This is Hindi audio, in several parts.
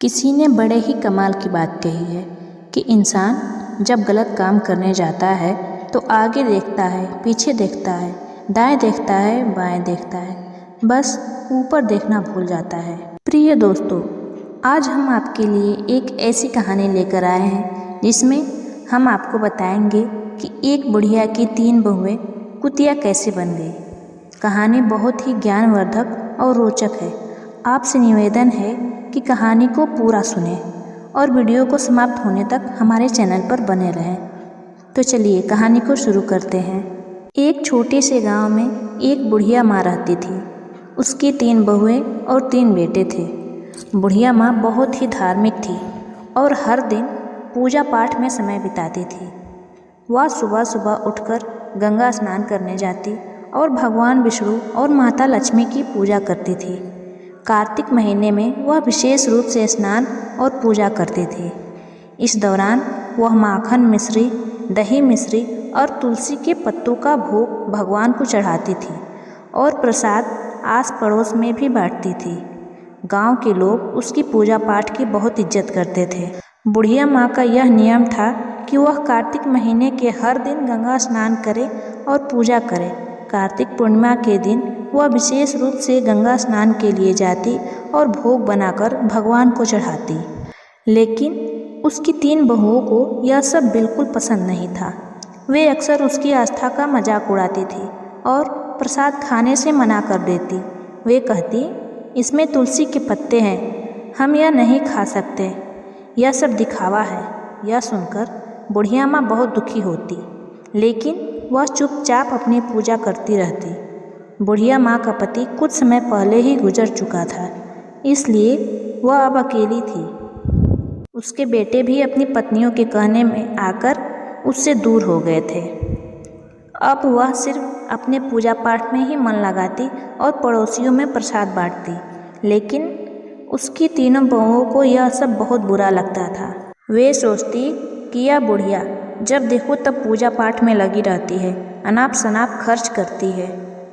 किसी ने बड़े ही कमाल की बात कही है कि इंसान जब गलत काम करने जाता है तो आगे देखता है, पीछे देखता है, दाएं देखता है, बाएं देखता है, बस ऊपर देखना भूल जाता है। प्रिय दोस्तों, आज हम आपके लिए एक ऐसी कहानी लेकर आए हैं जिसमें हम आपको बताएंगे कि एक बुढ़िया की 3 बहुएं कुतिया कैसे बन गई। कहानी बहुत ही ज्ञानवर्धक और रोचक है। आपसे निवेदन है कि कहानी को पूरा सुने और वीडियो को समाप्त होने तक हमारे चैनल पर बने रहें। तो चलिए कहानी को शुरू करते हैं। एक छोटे से गांव में एक बुढ़िया माँ रहती थी। उसकी 3 बहुएं और 3 बेटे थे। बुढ़िया माँ बहुत ही धार्मिक थी और हर दिन पूजा पाठ में समय बिताती थी। वह सुबह सुबह उठकर गंगा स्नान करने जाती और भगवान विष्णु और माता लक्ष्मी की पूजा करती थी। कार्तिक महीने में वह विशेष रूप से स्नान और पूजा करती थी। इस दौरान वह माखन मिश्री, दही मिश्री और तुलसी के पत्तों का भोग भगवान को चढ़ाती थी और प्रसाद आस पड़ोस में भी बांटती थी। गांव के लोग उसकी पूजा पाठ की बहुत इज्जत करते थे। बुढ़िया माँ का यह नियम था कि वह कार्तिक महीने के हर दिन गंगा स्नान करे और पूजा करे। कार्तिक पूर्णिमा के दिन वह विशेष रूप से गंगा स्नान के लिए जाती और भोग बनाकर भगवान को चढ़ाती। लेकिन उसकी 3 बहुओं को यह सब बिल्कुल पसंद नहीं था। वे अक्सर उसकी आस्था का मजाक उड़ाती थी और प्रसाद खाने से मना कर देती। वे कहती, इसमें तुलसी के पत्ते हैं, हम यह नहीं खा सकते, यह सब दिखावा है। यह सुनकर बुढ़िया माँ बहुत दुखी होती, लेकिन वह चुपचाप अपनी पूजा करती रहती। बुढ़िया माँ का पति कुछ समय पहले ही गुजर चुका था, इसलिए वह अब अकेली थी। उसके बेटे भी अपनी पत्नियों के कहने में आकर उससे दूर हो गए थे। अब वह सिर्फ अपने पूजा पाठ में ही मन लगाती और पड़ोसियों में प्रसाद बांटती। लेकिन उसकी 3 बहुओं को यह सब बहुत बुरा लगता था। वे सोचती कि यह बुढ़िया जब देखो तब पूजा पाठ में लगी रहती है, अनाप शनाप खर्च करती है,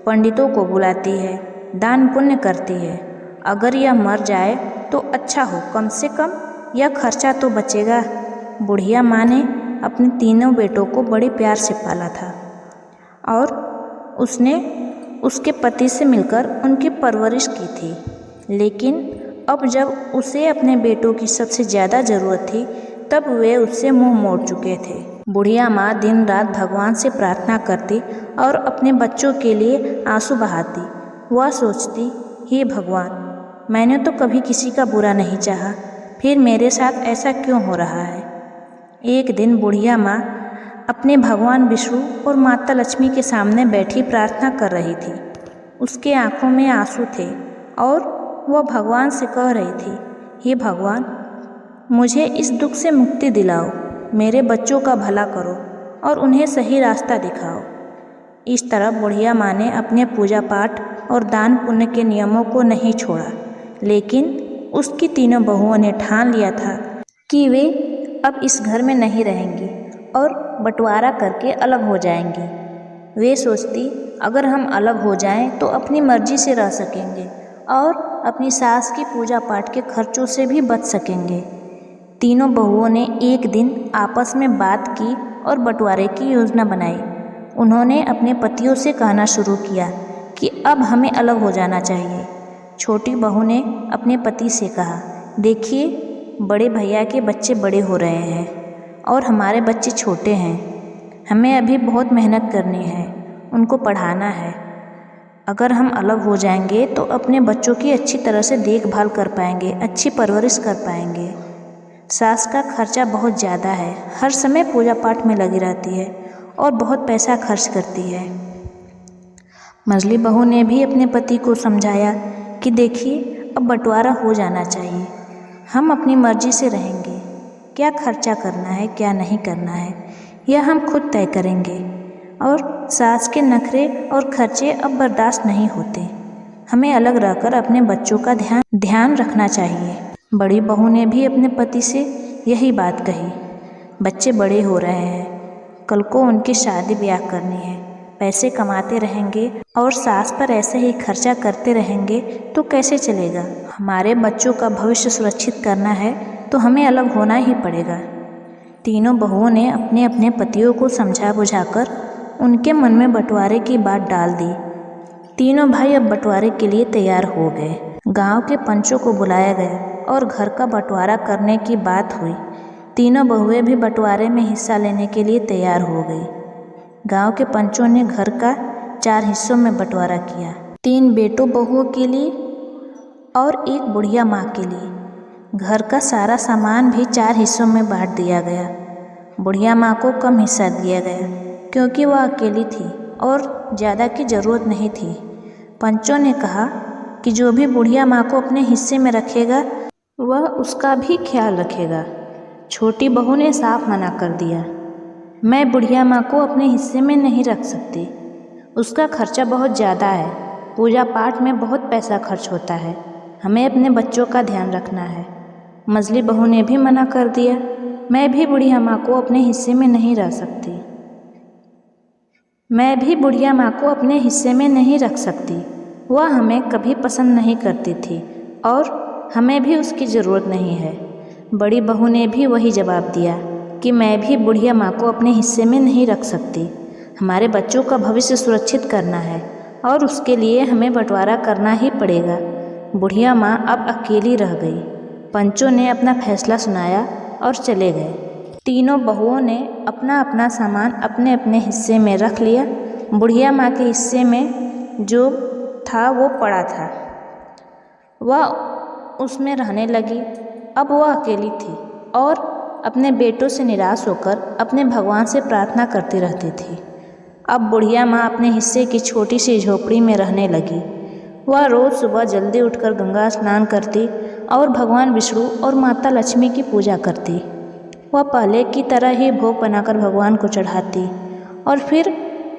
पंडितों को बुलाती है, दान पुण्य करती है। अगर यह मर जाए तो अच्छा हो, कम से कम यह खर्चा तो बचेगा। बुढ़िया माँ ने अपने 3 बेटों को बड़े प्यार से पाला था और उसने उसके पति से मिलकर उनकी परवरिश की थी। लेकिन अब जब उसे अपने बेटों की सबसे ज़्यादा ज़रूरत थी, तब वे उससे मुंह मोड़ चुके थे। बुढ़िया माँ दिन रात भगवान से प्रार्थना करती और अपने बच्चों के लिए आंसू बहाती। वह सोचती, हे भगवान, मैंने तो कभी किसी का बुरा नहीं चाहा, फिर मेरे साथ ऐसा क्यों हो रहा है। एक दिन बुढ़िया माँ अपने भगवान विष्णु और माता लक्ष्मी के सामने बैठी प्रार्थना कर रही थी। उसके आंखों में आंसू थे और वह भगवान से कह रही थी, हे भगवान, मुझे इस दुख से मुक्ति दिलाओ, मेरे बच्चों का भला करो और उन्हें सही रास्ता दिखाओ। इस तरह बुढ़िया माँ ने अपने पूजा पाठ और दान पुण्य के नियमों को नहीं छोड़ा। लेकिन उसकी 3 बहुओं ने ठान लिया था कि वे अब इस घर में नहीं रहेंगी और बंटवारा करके अलग हो जाएंगी। वे सोचती, अगर हम अलग हो जाएं तो अपनी मर्जी से रह सकेंगे और अपनी सास की पूजा पाठ के खर्चों से भी बच सकेंगे। 3 बहुओं ने एक दिन आपस में बात की और बंटवारे की योजना बनाई। उन्होंने अपने पतियों से कहना शुरू किया कि अब हमें अलग हो जाना चाहिए। छोटी बहू ने अपने पति से कहा, देखिए, बड़े भैया के बच्चे बड़े हो रहे हैं और हमारे बच्चे छोटे हैं। हमें अभी बहुत मेहनत करनी है, उनको पढ़ाना है। अगर हम अलग हो जाएंगे तो अपने बच्चों की अच्छी तरह से देखभाल कर पाएंगे, अच्छी परवरिश कर पाएंगे। सास का खर्चा बहुत ज़्यादा है, हर समय पूजा पाठ में लगी रहती है और बहुत पैसा खर्च करती है। मंझली बहू ने भी अपने पति को समझाया कि देखिए, अब बंटवारा हो जाना चाहिए, हम अपनी मर्जी से रहेंगे, क्या खर्चा करना है क्या नहीं करना है यह हम खुद तय करेंगे और सास के नखरे और खर्चे अब बर्दाश्त नहीं होते। हमें अलग रहकर अपने बच्चों का ध्यान रखना चाहिए। बड़ी बहू ने भी अपने पति से यही बात कही। बच्चे बड़े हो रहे हैं, कल को उनकी शादी ब्याह करनी है, पैसे कमाते रहेंगे और सास पर ऐसे ही खर्चा करते रहेंगे तो कैसे चलेगा। हमारे बच्चों का भविष्य सुरक्षित करना है तो हमें अलग होना ही पड़ेगा। तीनों बहुओं ने अपने अपने पतियों को समझा बुझाकर उनके मन में बंटवारे की बात डाल दी। तीनों भाई अब बंटवारे के लिए तैयार हो गए। गांव के पंचों को बुलाया गया और घर का बंटवारा करने की बात हुई। तीनों बहुएं भी बंटवारे में हिस्सा लेने के लिए तैयार हो गई। गांव के पंचों ने घर का 4 हिस्सों में बंटवारा किया, 3 बेटों बहुओं के लिए और 1 बुढ़िया माँ के लिए। घर का सारा सामान भी 4 हिस्सों में बांट दिया गया। बुढ़िया माँ को कम हिस्सा दिया गया क्योंकि वह अकेली थी और ज़्यादा की ज़रूरत नहीं थी। पंचों ने कहा कि जो भी बुढ़िया माँ को अपने हिस्से में रखेगा वह उसका भी ख्याल रखेगा। छोटी बहू ने साफ मना कर दिया, मैं बुढ़िया माँ को अपने हिस्से में नहीं रख सकती, उसका खर्चा बहुत ज़्यादा है, पूजा पाठ में बहुत पैसा खर्च होता है, हमें अपने बच्चों का ध्यान रखना है। मझली बहू ने भी मना कर दिया, मैं भी बुढ़िया माँ को अपने हिस्से में नहीं रख सकती, मैं भी बुढ़िया माँ को अपने हिस्से में नहीं रख सकती, वह हमें कभी पसंद नहीं करती थी और हमें भी उसकी ज़रूरत नहीं है। बड़ी बहू ने भी वही जवाब दिया कि मैं भी बुढ़िया माँ को अपने हिस्से में नहीं रख सकती, हमारे बच्चों का भविष्य सुरक्षित करना है और उसके लिए हमें बंटवारा करना ही पड़ेगा। बुढ़िया माँ अब अकेली रह गई। पंचों ने अपना फैसला सुनाया और चले गए। तीनों बहुओं ने अपना अपना सामान अपने अपने हिस्से में रख लिया। बुढ़िया माँ के हिस्से में जो था वो पड़ा था, वह उसमें रहने लगी। अब वह अकेली थी और अपने बेटों से निराश होकर अपने भगवान से प्रार्थना करती रहती थी। अब बुढ़िया माँ अपने हिस्से की छोटी सी झोपड़ी में रहने लगी। वह रोज़ सुबह जल्दी उठकर गंगा स्नान करती और भगवान विष्णु और माता लक्ष्मी की पूजा करती। वह पहले की तरह ही भोग बनाकर भगवान को चढ़ाती और फिर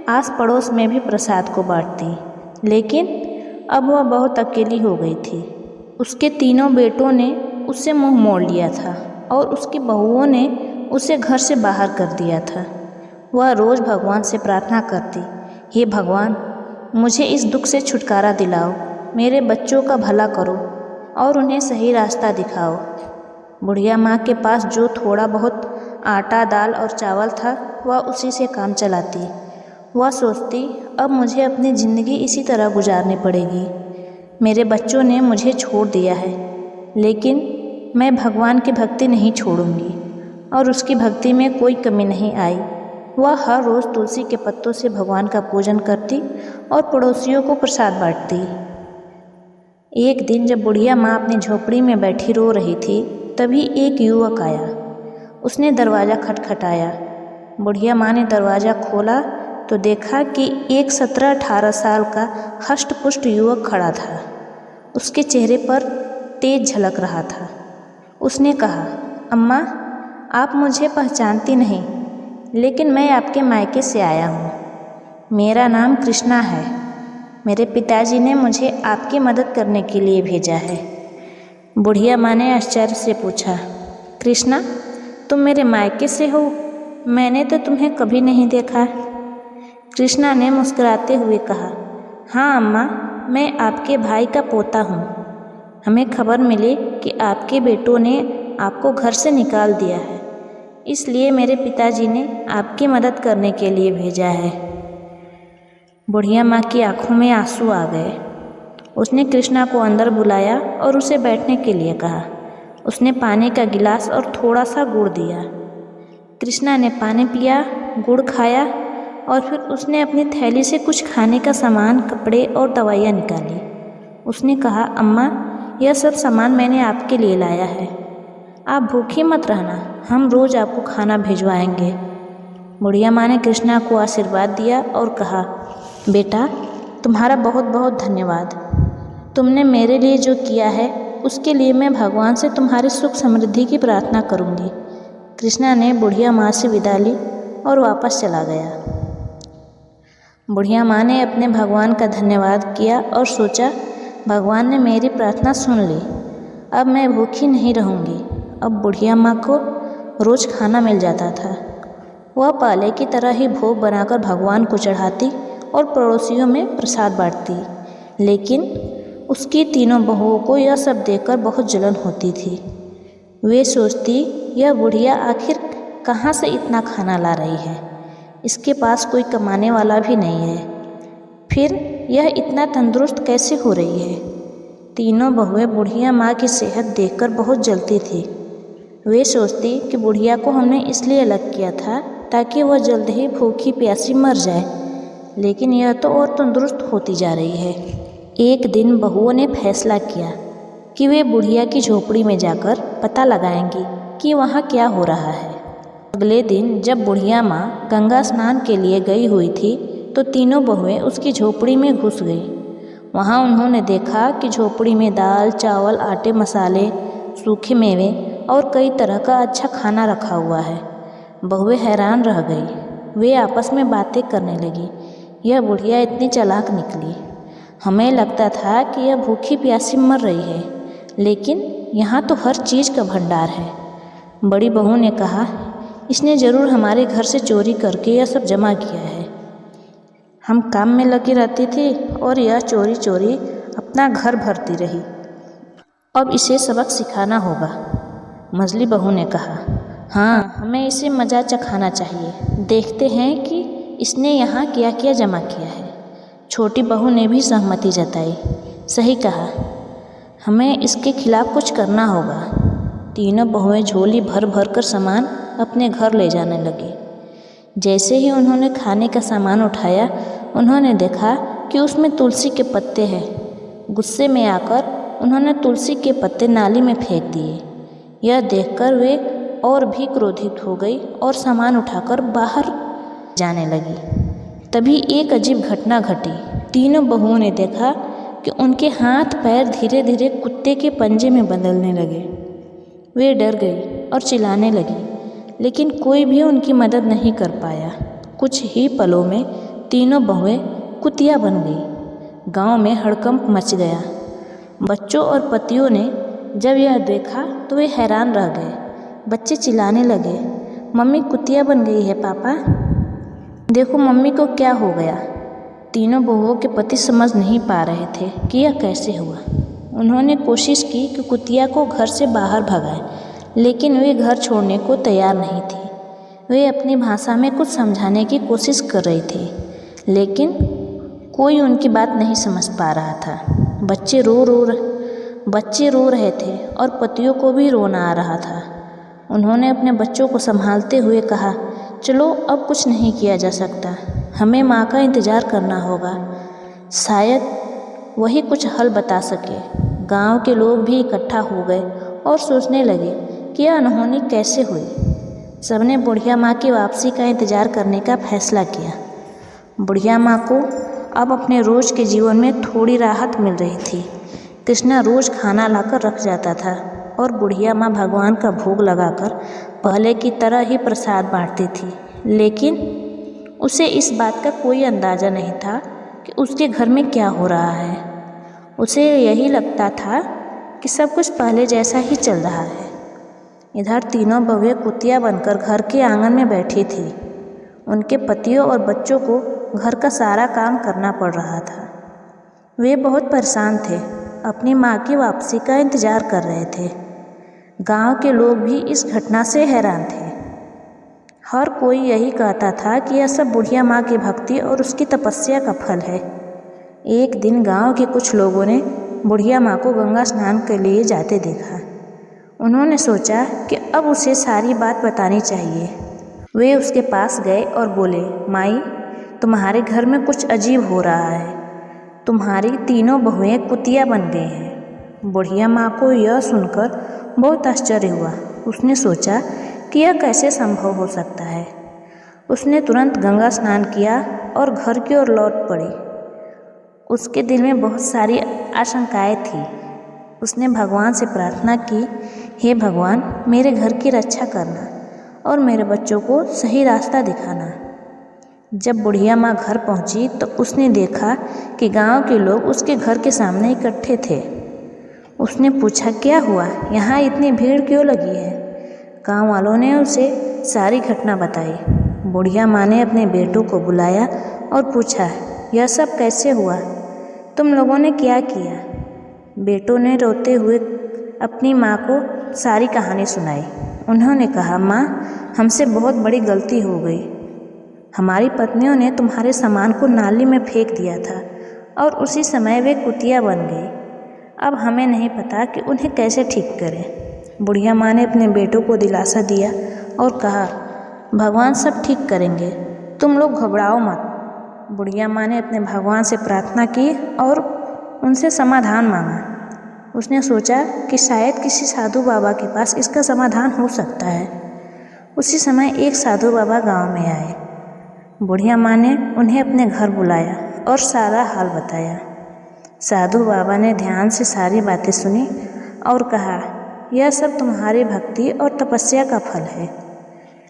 आस पड़ोस में भी प्रसाद को बांटती। लेकिन अब वह बहुत अकेली हो गई थी। उसके तीनों बेटों ने उससे मुंह मोड़ लिया था और उसकी बहुओं ने उसे घर से बाहर कर दिया था। वह रोज़ भगवान से प्रार्थना करती, हे भगवान, मुझे इस दुख से छुटकारा दिलाओ, मेरे बच्चों का भला करो और उन्हें सही रास्ता दिखाओ। बुढ़िया माँ के पास जो थोड़ा बहुत आटा, दाल और चावल था वह उसी से काम चलाती। वह सोचती, अब मुझे अपनी ज़िंदगी इसी तरह गुजारनी पड़ेगी। मेरे बच्चों ने मुझे छोड़ दिया है, लेकिन मैं भगवान की भक्ति नहीं छोड़ूंगी और उसकी भक्ति में कोई कमी नहीं आई। वह हर रोज़ तुलसी के पत्तों से भगवान का पूजन करती और पड़ोसियों को प्रसाद बांटती। एक दिन जब बुढ़िया माँ अपनी झोपड़ी में बैठी रो रही थी, तभी एक युवक आया। उसने दरवाज़ा खटखटाया। बुढ़िया माँ ने दरवाज़ा खोला तो देखा कि एक 17-18 साल का हष्ट-पुष्ट युवक खड़ा था। उसके चेहरे पर तेज झलक रहा था। उसने कहा, अम्मा, आप मुझे पहचानती नहीं, लेकिन मैं आपके मायके से आया हूँ। मेरा नाम कृष्णा है। मेरे पिताजी ने मुझे आपकी मदद करने के लिए भेजा है। बुढ़िया माँ ने आश्चर्य से पूछा, कृष्णा, तुम मेरे मायके से हो? मैंने तो तुम्हें कभी नहीं देखा। कृष्णा ने मुस्कुराते हुए कहा, हाँ अम्मा, मैं आपके भाई का पोता हूँ। हमें खबर मिली कि आपके बेटों ने आपको घर से निकाल दिया है, इसलिए मेरे पिताजी ने आपकी मदद करने के लिए भेजा है। बुढ़िया माँ की आंखों में आंसू आ गए। उसने कृष्णा को अंदर बुलाया और उसे बैठने के लिए कहा। उसने पानी का गिलास और थोड़ा सा गुड़ दिया। कृष्णा ने पानी पिया, गुड़ खाया और फिर उसने अपनी थैली से कुछ खाने का सामान, कपड़े और दवाइयाँ निकाली। उसने कहा, अम्मा, यह सब सामान मैंने आपके लिए लाया है। आप भूखी मत रहना, हम रोज़ आपको खाना भिजवाएंगे। बुढ़िया माँ ने कृष्णा को आशीर्वाद दिया और कहा, बेटा, तुम्हारा बहुत बहुत धन्यवाद। तुमने मेरे लिए जो किया है उसके लिए मैं भगवान से तुम्हारी सुख समृद्धि की प्रार्थना करूँगी। कृष्णा ने बुढ़िया माँ से विदा ली और वापस चला गया। बुढ़िया माँ ने अपने भगवान का धन्यवाद किया और सोचा, भगवान ने मेरी प्रार्थना सुन ली, अब मैं भूखी नहीं रहूँगी। अब बुढ़िया माँ को रोज़ खाना मिल जाता था। वह पहले की तरह ही भोग बनाकर भगवान को चढ़ाती और पड़ोसियों में प्रसाद बांटती। लेकिन उसकी तीनों बहुओं को यह सब देखकर बहुत जलन होती थी। वे सोचती, यह बुढ़िया आखिर कहाँ से इतना खाना ला रही है, इसके पास कोई कमाने वाला भी नहीं है, फिर यह इतना तंदुरुस्त कैसे हो रही है। तीनों बहुएं बुढ़िया माँ की सेहत देखकर बहुत जलती थी। वे सोचती कि बुढ़िया को हमने इसलिए अलग किया था ताकि वह जल्द ही भूखी प्यासी मर जाए, लेकिन यह तो और तंदुरुस्त होती जा रही है। एक दिन बहुओं ने फैसला किया कि वे बुढ़िया की झोपड़ी में जाकर पता लगाएंगी कि वहाँ क्या हो रहा है। अगले दिन जब बुढ़िया माँ गंगा स्नान के लिए गई हुई थी तो तीनों बहुएं उसकी झोपड़ी में घुस गई। वहाँ उन्होंने देखा कि झोपड़ी में दाल, चावल, आटे, मसाले, सूखे मेवे और कई तरह का अच्छा खाना रखा हुआ है। बहुएं हैरान रह गई। वे आपस में बातें करने लगी, यह बुढ़िया इतनी चालाक निकली। हमें लगता था कि यह भूखी प्यासी मर रही है, लेकिन यहाँ तो हर चीज़ का भंडार है। बड़ी बहू ने कहा, इसने ज़रूर हमारे घर से चोरी करके यह सब जमा किया है। हम काम में लगी रहती थी और यह चोरी चोरी अपना घर भरती रही। अब इसे सबक सिखाना होगा। मझली बहू ने कहा, हाँ, हमें इसे मज़ा चखाना चाहिए। देखते हैं कि इसने यहाँ क्या क्या जमा किया है। छोटी बहू ने भी सहमति जताई। सही कहा, हमें इसके खिलाफ कुछ करना होगा। तीनों बहुएं झोली भर भर कर सामान अपने घर ले जाने लगी। जैसे ही उन्होंने खाने का सामान उठाया, उन्होंने देखा कि उसमें तुलसी के पत्ते हैं। गुस्से में आकर उन्होंने तुलसी के पत्ते नाली में फेंक दिए। यह देखकर वे और भी क्रोधित हो गई और सामान उठाकर बाहर जाने लगी। तभी एक अजीब घटना घटी। तीनों बहुओं ने देखा कि उनके हाथ पैर धीरे धीरे कुत्ते के पंजे में बदलने लगे। वे डर गई और चिल्लाने लगी, लेकिन कोई भी उनकी मदद नहीं कर पाया। कुछ ही पलों में तीनों बहुएं कुतिया बन गई। गांव में हड़कंप मच गया। बच्चों और पतियों ने जब यह देखा तो वे हैरान रह गए। बच्चे चिल्लाने लगे, मम्मी कुतिया बन गई है, पापा देखो मम्मी को क्या हो गया। तीनों बहुओं के पति समझ नहीं पा रहे थे कि यह कैसे हुआ। उन्होंने कोशिश की कि कुतिया को घर से बाहर भगाएं, लेकिन वे घर छोड़ने को तैयार नहीं थी। वे अपनी भाषा में कुछ समझाने की कोशिश कर रही थी, लेकिन कोई उनकी बात नहीं समझ पा रहा था। बच्चे रो रहे थे और पतियों को भी रोना आ रहा था। उन्होंने अपने बच्चों को संभालते हुए कहा, चलो अब कुछ नहीं किया जा सकता, हमें माँ का इंतज़ार करना होगा, शायद वही कुछ हल बता सके। गांव के लोग भी इकट्ठा हो गए और सोचने लगे कि यह अनहोनी कैसे हुई। सबने बुढ़िया माँ की वापसी का इंतज़ार करने का फैसला किया। बुढ़िया माँ को अब अपने रोज़ के जीवन में थोड़ी राहत मिल रही थी। कृष्णा रोज़ खाना लाकर रख जाता था और बुढ़िया माँ भगवान का भोग लगाकर पहले की तरह ही प्रसाद बांटती थी, लेकिन उसे इस बात का कोई अंदाज़ा नहीं था कि उसके घर में क्या हो रहा है। उसे यही लगता था कि सब कुछ पहले जैसा ही चल रहा है। इधर तीनों बहुएं कुतिया बनकर घर के आंगन में बैठी थी। उनके पतियों और बच्चों को घर का सारा काम करना पड़ रहा था। वे बहुत परेशान थे, अपनी माँ की वापसी का इंतज़ार कर रहे थे। गांव के लोग भी इस घटना से हैरान थे। हर कोई यही कहता था कि यह सब बुढ़िया माँ की भक्ति और उसकी तपस्या का फल है। एक दिन गांव के कुछ लोगों ने बुढ़िया माँ को गंगा स्नान के लिए जाते देखा। उन्होंने सोचा कि अब उसे सारी बात बतानी चाहिए। वे उसके पास गए और बोले, माई, तुम्हारे घर में कुछ अजीब हो रहा है। तुम्हारी तीनों बहुएं कुतिया बन गई हैं। बुढ़िया माँ को यह सुनकर बहुत आश्चर्य हुआ। उसने सोचा कि यह कैसे संभव हो सकता है। उसने तुरंत गंगा स्नान किया और घर की ओर लौट पड़ी। उसके दिल में बहुत सारी आशंकाएं थी। उसने भगवान से प्रार्थना की, हे भगवान, मेरे घर की रक्षा करना और मेरे बच्चों को सही रास्ता दिखाना। जब बुढ़िया माँ घर पहुँची तो उसने देखा कि गांव के लोग उसके घर के सामने इकट्ठे थे। उसने पूछा, क्या हुआ, यहाँ इतनी भीड़ क्यों लगी है? गांव वालों ने उसे सारी घटना बताई। बुढ़िया माँ ने अपने बेटों को बुलाया और पूछा, यह सब कैसे हुआ? तुम लोगों ने क्या किया? बेटों ने रोते हुए अपनी माँ को सारी कहानी सुनाई। उन्होंने कहा, माँ, हमसे बहुत बड़ी गलती हो गई। हमारी पत्नियों ने तुम्हारे सामान को नाली में फेंक दिया था और उसी समय वे कुतिया बन गई। अब हमें नहीं पता कि उन्हें कैसे ठीक करें। बुढ़िया माँ ने अपने बेटों को दिलासा दिया और कहा, भगवान सब ठीक करेंगे, तुम लोग घबराओ मत। बुढ़िया माँ ने अपने भगवान से प्रार्थना की और उनसे समाधान मांगा। उसने सोचा कि शायद किसी साधु बाबा के पास इसका समाधान हो सकता है। उसी समय एक साधु बाबा गांव में आए। बुढ़िया माँ ने उन्हें अपने घर बुलाया और सारा हाल बताया। साधु बाबा ने ध्यान से सारी बातें सुनी और कहा, यह सब तुम्हारी भक्ति और तपस्या का फल है,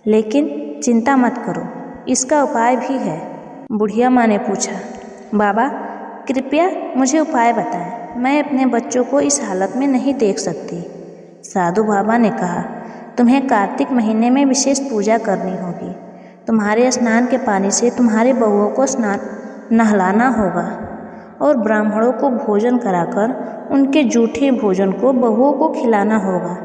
लेकिन चिंता मत करो, इसका उपाय भी है। बुढ़िया माँ ने पूछा, बाबा कृपया मुझे उपाय बताएं, मैं अपने बच्चों को इस हालत में नहीं देख सकती। साधु बाबा ने कहा, तुम्हें कार्तिक महीने में विशेष पूजा करनी होगी। तुम्हारे स्नान के पानी से तुम्हारे बहुओं को नहलाना होगा और ब्राह्मणों को भोजन कराकर उनके जूठे भोजन को बहुओं को खिलाना होगा।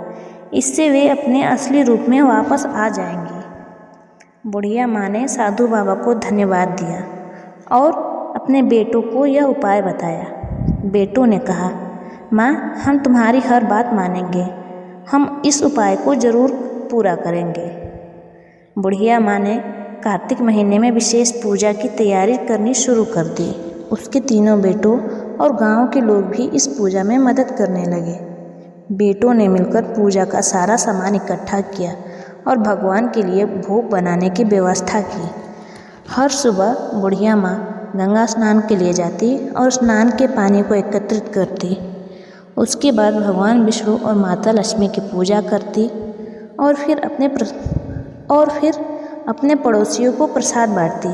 इससे वे अपने असली रूप में वापस आ जाएंगी। बुढ़िया माँ ने साधु बाबा को धन्यवाद दिया और अपने बेटों को यह उपाय बताया। बेटों ने कहा, माँ, हम तुम्हारी हर बात मानेंगे, हम इस उपाय को जरूर पूरा करेंगे। बुढ़िया माँ ने कार्तिक महीने में विशेष पूजा की तैयारी करनी शुरू कर दी। उसके तीनों बेटों और गांव के लोग भी इस पूजा में मदद करने लगे। बेटों ने मिलकर पूजा का सारा सामान इकट्ठा किया और भगवान के लिए भोग बनाने की व्यवस्था की। हर सुबह बुढ़िया माँ गंगा स्नान के लिए जाती और स्नान के पानी को एकत्रित करती। उसके बाद भगवान विष्णु और माता लक्ष्मी की पूजा करती और फिर अपने पड़ोसियों को प्रसाद बांटती।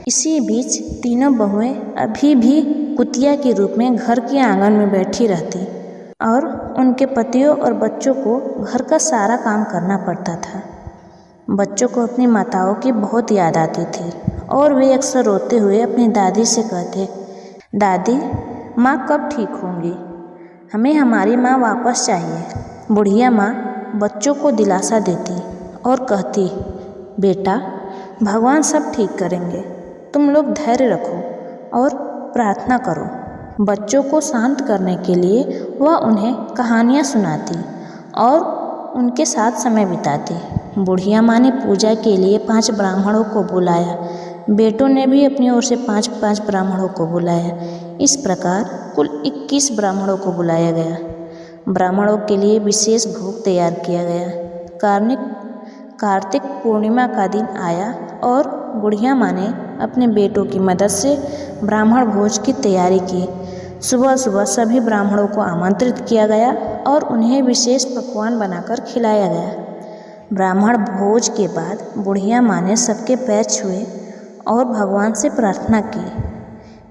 इसी बीच तीनों बहुएं अभी भी कुतिया के रूप में घर के आंगन में बैठी रहती और उनके पतियों और बच्चों को घर का सारा काम करना पड़ता था। बच्चों को अपनी माताओं की बहुत याद आती थी और वे अक्सर रोते हुए अपनी दादी से कहते, दादी, माँ कब ठीक होंगी? हमें हमारी माँ वापस चाहिए। बुढ़िया माँ बच्चों को दिलासा देती और कहती, बेटा, भगवान सब ठीक करेंगे, तुम लोग धैर्य रखो और प्रार्थना करो। बच्चों को शांत करने के लिए वह उन्हें कहानियाँ सुनाती और उनके साथ समय बिताती। बुढ़िया माँ ने पूजा के लिए 5 ब्राह्मणों को बुलाया। बेटों ने भी अपनी ओर से 5-5 ब्राह्मणों को बुलाया। इस प्रकार कुल 21 ब्राह्मणों को बुलाया गया। ब्राह्मणों के लिए विशेष भोग तैयार किया गया। कार्तिक पूर्णिमा का दिन आया और बुढ़िया माँ ने अपने बेटों की मदद से ब्राह्मण भोज की तैयारी की। सुबह सुबह सभी ब्राह्मणों को आमंत्रित किया गया और उन्हें विशेष पकवान बनाकर खिलाया गया। ब्राह्मण भोज के बाद बुढ़िया माँ ने सबके पैर छुए और भगवान से प्रार्थना की,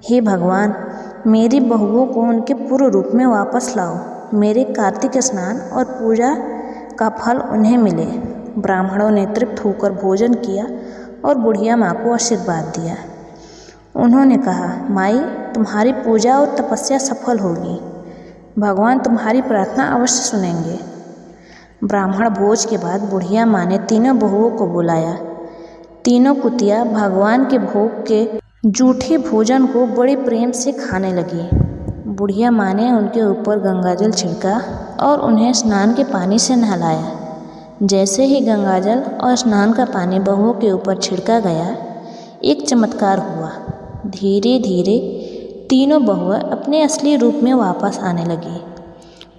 हे भगवान, मेरी बहुओं को उनके पूर्व रूप में वापस लाओ। मेरे कार्तिक स्नान और पूजा का फल उन्हें मिले। ब्राह्मणों ने तृप्त होकर भोजन किया और बुढ़िया माँ को आशीर्वाद दिया। उन्होंने कहा, माई, तुम्हारी पूजा और तपस्या सफल होगी। भगवान तुम्हारी प्रार्थना अवश्य सुनेंगे। ब्राह्मण भोज के बाद बुढ़िया माँ ने तीनों बहुओं को बुलाया। तीनों कुतिया भगवान के भोग के जूठे भोजन को बड़े प्रेम से खाने लगी। बुढ़िया माँ ने उनके ऊपर गंगाजल छिड़का और उन्हें स्नान के पानी से नहलाया। जैसे ही गंगाजल और स्नान का पानी बहुओं के ऊपर छिड़का गया, एक चमत्कार हुआ। धीरे धीरे तीनों बहुएं अपने असली रूप में वापस आने लगी।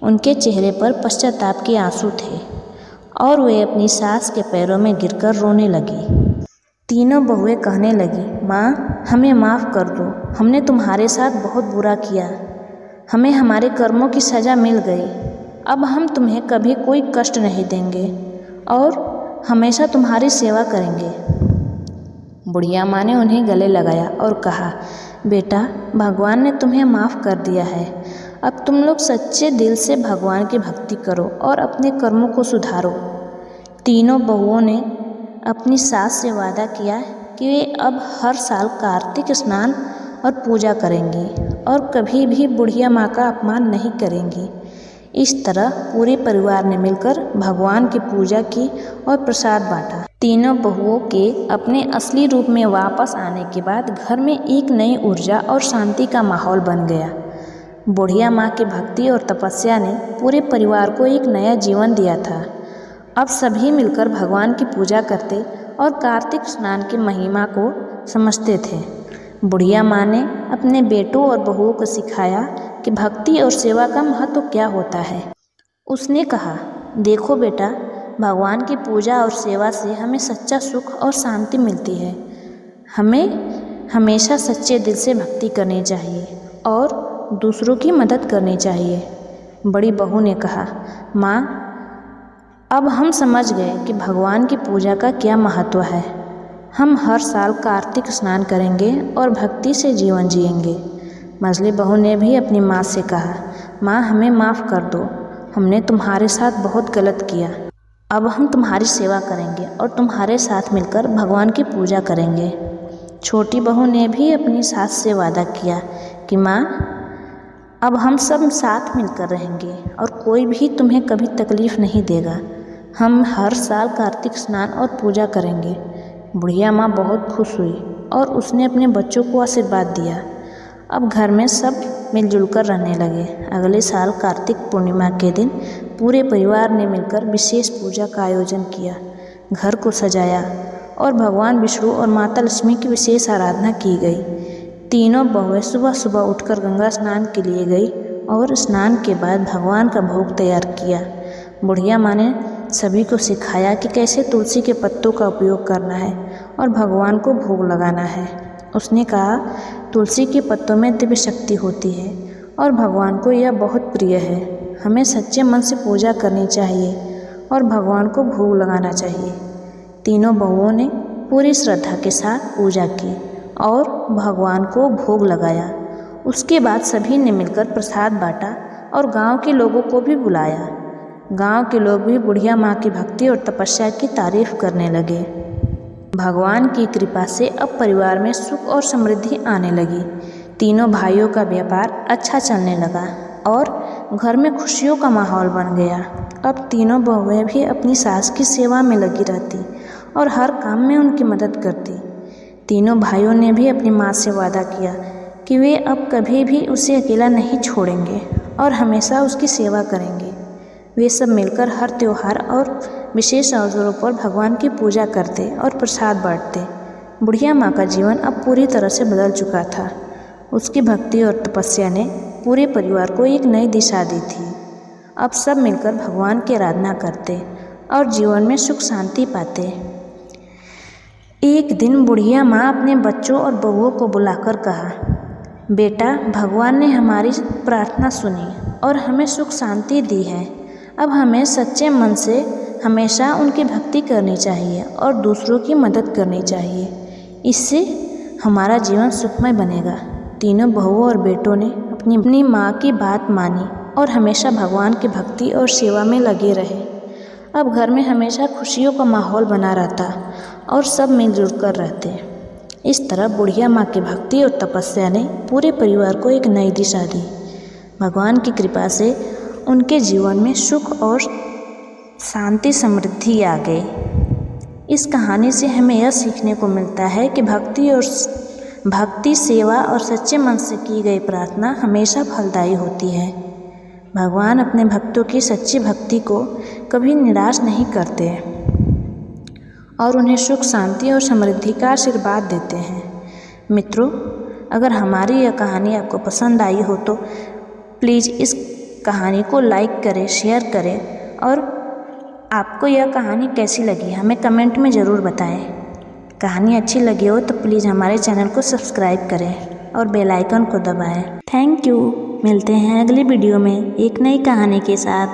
उनके चेहरे पर पश्चाताप के आंसू थे और वे अपनी सास के पैरों में गिरकर रोने लगी। तीनों बहुएं कहने लगी, माँ, हमें माफ़ कर दो, हमने तुम्हारे साथ बहुत बुरा किया, हमें हमारे कर्मों की सज़ा मिल गई। अब हम तुम्हें कभी कोई कष्ट नहीं देंगे और हमेशा तुम्हारी सेवा करेंगे। बुढ़िया माँ ने उन्हें गले लगाया और कहा, बेटा, भगवान ने तुम्हें माफ़ कर दिया है। अब तुम लोग सच्चे दिल से भगवान की भक्ति करो और अपने कर्मों को सुधारो। तीनों बहुओं ने अपनी सास से वादा किया कि वे अब हर साल कार्तिक स्नान और पूजा करेंगी और कभी भी बुढ़िया माँ का अपमान नहीं करेंगी। इस तरह पूरे परिवार ने मिलकर भगवान की पूजा की और प्रसाद बांटा। तीनों बहुओं के अपने असली रूप में वापस आने के बाद घर में एक नई ऊर्जा और शांति का माहौल बन गया। बुढ़िया माँ की भक्ति और तपस्या ने पूरे परिवार को एक नया जीवन दिया था। अब सभी मिलकर भगवान की पूजा करते और कार्तिक स्नान की महिमा को समझते थे। बुढ़िया माँ ने अपने बेटों और बहुओं को सिखाया कि भक्ति और सेवा का महत्व क्या होता है। उसने कहा, देखो बेटा, भगवान की पूजा और सेवा से हमें सच्चा सुख और शांति मिलती है। हमें हमेशा सच्चे दिल से भक्ति करनी चाहिए और दूसरों की मदद करनी चाहिए। बड़ी बहू ने कहा, माँ, अब हम समझ गए कि भगवान की पूजा का क्या महत्व है। हम हर साल कार्तिक स्नान करेंगे और भक्ति से जीवन जिएंगे। मझली बहू ने भी अपनी माँ से कहा, माँ, हमें माफ़ कर दो, हमने तुम्हारे साथ बहुत गलत किया। अब हम तुम्हारी सेवा करेंगे और तुम्हारे साथ मिलकर भगवान की पूजा करेंगे। छोटी बहू ने भी अपनी सास से वादा किया कि माँ, अब हम सब साथ मिलकर रहेंगे और कोई भी तुम्हें कभी तकलीफ़ नहीं देगा। हम हर साल कार्तिक स्नान और पूजा करेंगे। बुढ़िया माँ बहुत खुश हुई और उसने अपने बच्चों को आशीर्वाद दिया। अब घर में सब मिलजुल कर रहने लगे। अगले साल कार्तिक पूर्णिमा के दिन पूरे परिवार ने मिलकर विशेष पूजा का आयोजन किया। घर को सजाया और भगवान विष्णु और माता लक्ष्मी की विशेष आराधना की गई। तीनों बहुएं सुबह सुबह उठकर गंगा स्नान के लिए गई और स्नान के बाद भगवान का भोग तैयार किया। बुढ़िया माँ ने सभी को सिखाया कि कैसे तुलसी के पत्तों का उपयोग करना है और भगवान को भोग लगाना है। उसने कहा, तुलसी के पत्तों में दिव्य शक्ति होती है और भगवान को यह बहुत प्रिय है। हमें सच्चे मन से पूजा करनी चाहिए और भगवान को भोग लगाना चाहिए। तीनों बहुओं ने पूरी श्रद्धा के साथ पूजा की और भगवान को भोग लगाया। उसके बाद सभी ने मिलकर प्रसाद बांटा और गांव के लोगों को भी बुलाया। गांव के लोग भी बुढ़िया माँ की भक्ति और तपस्या की तारीफ करने लगे। भगवान की कृपा से अब परिवार में सुख और समृद्धि आने लगी। तीनों भाइयों का व्यापार अच्छा चलने लगा और घर में खुशियों का माहौल बन गया। अब तीनों बहुएं भी अपनी सास की सेवा में लगी रहती और हर काम में उनकी मदद करती। तीनों भाइयों ने भी अपनी माँ से वादा किया कि वे अब कभी भी उसे अकेला नहीं छोड़ेंगे और हमेशा उसकी सेवा करेंगे। वे सब मिलकर हर त्योहार और विशेष अवसरों पर भगवान की पूजा करते और प्रसाद बांटते। बुढ़िया माँ का जीवन अब पूरी तरह से बदल चुका था। उसकी भक्ति और तपस्या ने पूरे परिवार को एक नई दिशा दी थी। अब सब मिलकर भगवान की आराधना करते और जीवन में सुख शांति पाते। एक दिन बुढ़िया माँ अपने बच्चों और बहुओं को बुलाकर कहा, बेटा, भगवान ने हमारी प्रार्थना सुनी और हमें सुख शांति दी है। अब हमें सच्चे मन से हमेशा उनकी भक्ति करनी चाहिए और दूसरों की मदद करनी चाहिए। इससे हमारा जीवन सुखमय बनेगा। तीनों बहुओं और बेटों ने अपनी माँ की बात मानी और हमेशा भगवान की भक्ति और सेवा में लगे रहे। अब घर में हमेशा खुशियों का माहौल बना रहता और सब मिलजुल कर रहते। इस तरह बुढ़िया माँ की भक्ति और तपस्या ने पूरे परिवार को एक नई दिशा दी। भगवान की कृपा से उनके जीवन में सुख और शांति समृद्धि आ गई। इस कहानी से हमें यह सीखने को मिलता है कि भक्ति, सेवा और सच्चे मन से की गई प्रार्थना हमेशा फलदायी होती है। भगवान अपने भक्तों की सच्ची भक्ति को कभी निराश नहीं करते और उन्हें सुख, शांति और समृद्धि का आशीर्वाद देते हैं। मित्रों, अगर हमारी यह कहानी आपको पसंद आई हो तो प्लीज़ इस कहानी को लाइक करें, शेयर करें और आपको यह कहानी कैसी लगी हमें कमेंट में ज़रूर बताएं। कहानी अच्छी लगी हो तो प्लीज़ हमारे चैनल को सब्सक्राइब करें और बेल आइकन को दबाएं। Thank you. मिलते हैं अगली वीडियो में एक नई कहानी के साथ।